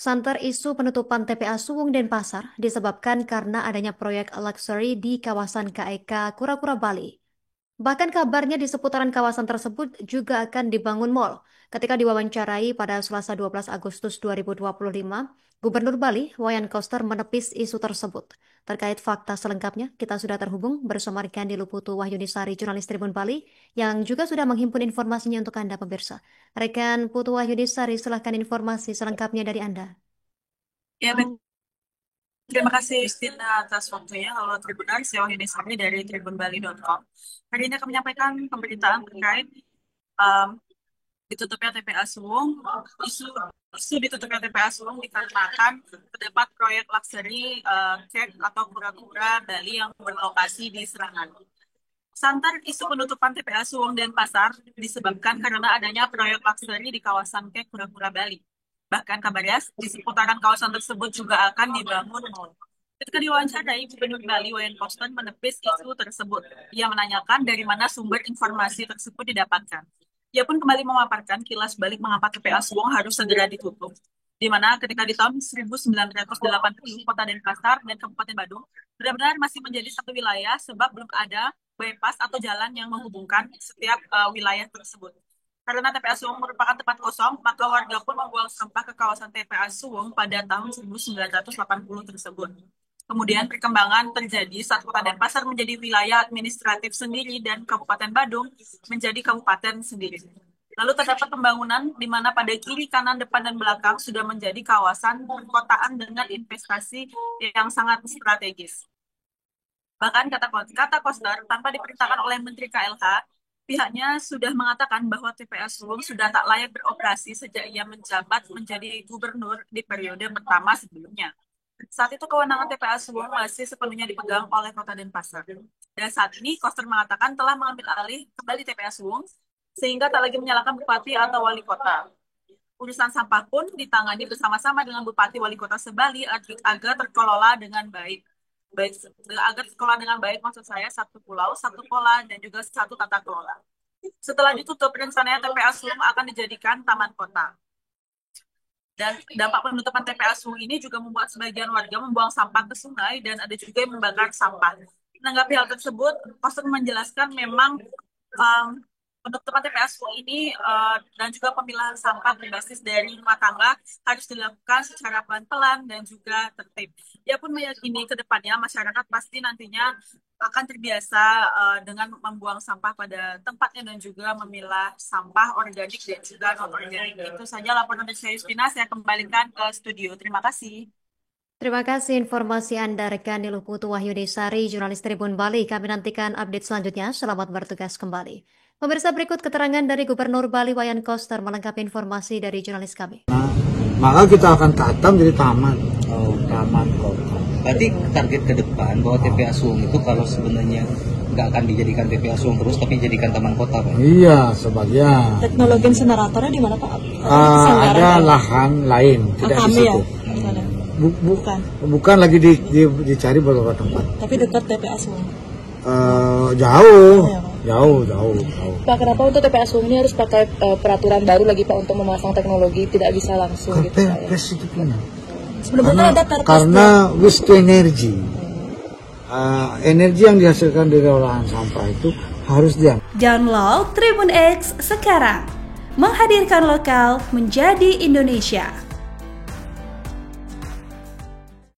Santer isu penutupan TPA Suwung Denpasar disebabkan karena adanya proyek luxury di kawasan KEK Kura-Kura Bali. Bahkan kabarnya di seputaran kawasan tersebut juga akan dibangun mal. Ketika diwawancarai pada Selasa 12 Agustus 2025, Gubernur Bali, Wayan Koster menepis isu tersebut. Terkait fakta selengkapnya, kita sudah terhubung bersama rekan di Luputu Wahyunisari, jurnalis Tribun Bali, yang juga sudah menghimpun informasinya untuk Anda pemirsa. Rekan Putu Wahyunisari, silahkan informasi selengkapnya dari Anda. Ya, baik. Terima kasih Justina atas waktunya. Halo Tribunar, saya Wahyuni Sari dari tribunbali.com. Hari ini akan menyampaikan pemberitaan terkait um, ditutupnya TPA Suwung. Isu, isu ditutupnya TPA Suwung dikarenakan terdapat proyek luxury cake atau kura-kura Bali yang berlokasi di Serangan. Santar isu penutupan TPA Suwung Denpasar disebabkan karena adanya proyek luxury di kawasan kek Kura-Kura Bali. Bahkan kabarnya di seputaran kawasan tersebut juga akan dibangun mall. Ketika diwawancarai, Gubernur Bali Wayan Koster menepis isu tersebut. Ia menanyakan dari mana sumber informasi tersebut didapatkan. Ia pun kembali memaparkan kilas balik mengapa TPA Suwung harus segera ditutup. Di mana ketika di tahun 1980, Kota Denpasar dan Kabupaten Badung benar-benar masih menjadi satu wilayah sebab belum ada bypass atau jalan yang menghubungkan setiap wilayah tersebut. Karena TPA Suwung merupakan tempat kosong, maka warga pun membuang sampah ke kawasan TPA Suwung pada tahun 1980 tersebut. Kemudian perkembangan terjadi saat Kota Denpasar menjadi wilayah administratif sendiri dan Kabupaten Badung menjadi kabupaten sendiri. Lalu terdapat pembangunan di mana pada kiri, kanan, depan, dan belakang sudah menjadi kawasan perkotaan dengan investasi yang sangat strategis. Bahkan kata Koster, tanpa diperintahkan oleh Menteri KLH, pihaknya sudah mengatakan bahwa TPA Suwung sudah tak layak beroperasi sejak ia menjabat menjadi gubernur di periode pertama sebelumnya. Saat itu kewenangan TPA Suwung masih sepenuhnya dipegang oleh Kota Denpasar. Dan saat ini Koster mengatakan telah mengambil alih kembali TPA Suwung sehingga tak lagi menyalahkan bupati atau wali kota. Urusan sampah pun ditangani bersama-sama dengan Bupati Wali Kota Sebali agar terkelola dengan baik. Baik agar terkelola dengan baik maksud saya satu pulau, satu pola dan juga satu tata kelola. Setelah ditutup, rencananya TPA Suwung akan dijadikan taman kota. Dan dampak penutupan TPA Suwung ini juga membuat sebagian warga membuang sampah ke sungai dan ada juga yang membakar sampah. Menanggapi hal tersebut, Koster menjelaskan memang um, penutupan TPA Suwung ini dan juga pemilahan sampah berbasis dari rumah tangga harus dilakukan secara pelan-pelan dan juga tertib. Ia pun meyakini ke depannya masyarakat pasti nantinya akan terbiasa dengan membuang sampah pada tempatnya dan juga memilah sampah organik dan juga non-organik. Itu saja laporan dari saya Justina, saya kembalikan ke studio. Terima kasih. Terima kasih informasi Anda rekan di Luputu Wahyudisari, jurnalis Tribun Bali. Kami nantikan update selanjutnya. Selamat bertugas kembali. Pemirsa berikut keterangan dari Gubernur Bali Wayan Koster melengkapi informasi dari jurnalis kami. Nah, maka kita akan tatam jadi taman. Oh, Taman kota. berarti target ke depan bahwa TPA Suwung itu kalau sebenarnya nggak akan dijadikan TPA Suwung terus, tapi dijadikan taman kota, Pak. Iya, sebagian. Teknologi inseneratornya di mana Pak? Ada lahan lain, tidak di kami ya? situ. Ada. Bukan. Bukan lagi dicari beberapa tempat. Tapi dekat TPA Suwung. Jauh, Iya, Pak. jauh. Pak, kenapa untuk TPA Suwung ini harus pakai peraturan baru lagi Pak untuk memasang teknologi, tidak bisa langsung gitu Pak ya? Perpes itu punya. Sebelumnya ada perpes. Karena waste to energy. Energi yang dihasilkan dari olahan sampah itu harus diambil. Download Tribun X sekarang. Menghadirkan lokal menjadi Indonesia.